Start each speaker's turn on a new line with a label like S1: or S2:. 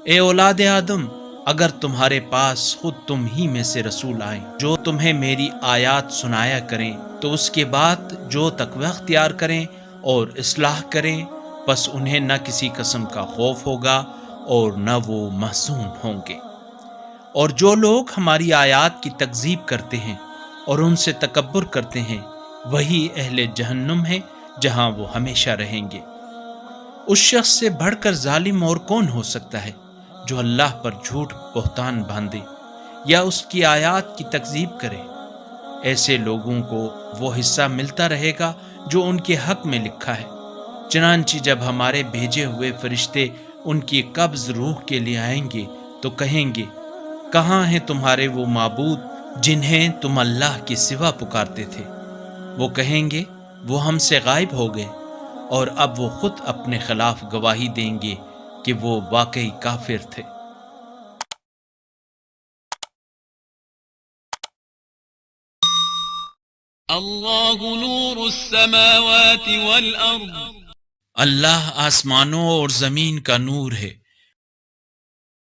S1: اے اولاد آدم، اگر تمہارے پاس خود تم ہی میں سے رسول آئیں جو تمہیں میری آیات سنایا کریں، تو اس کے بعد جو تقوی اختیار کریں اور اصلاح کریں، بس انہیں نہ کسی قسم کا خوف ہوگا اور نہ وہ محزون ہوں گے۔ اور جو لوگ ہماری آیات کی تکذیب کرتے ہیں اور ان سے تکبر کرتے ہیں، وہی اہل جہنم ہیں جہاں وہ ہمیشہ رہیں گے۔ اس شخص سے بڑھ کر ظالم اور کون ہو سکتا ہے جو اللہ پر جھوٹ بہتان باندھے یا اس کی آیات کی تکذیب کرے؟ ایسے لوگوں کو وہ حصہ ملتا رہے گا جو ان کے حق میں لکھا ہے۔ چنانچہ جب ہمارے بھیجے ہوئے فرشتے ان کی قبض روح کے لیے آئیں گے تو کہیں گے، کہاں ہیں تمہارے وہ معبود جنہیں تم اللہ کے سوا پکارتے تھے؟ وہ کہیں گے، وہ ہم سے غائب ہو گئے، اور اب وہ خود اپنے خلاف گواہی دیں گے کہ وہ واقعی کافر تھے۔
S2: اللہ نور السماوات والارض،
S1: اللہ آسمانوں اور زمین کا نور ہے۔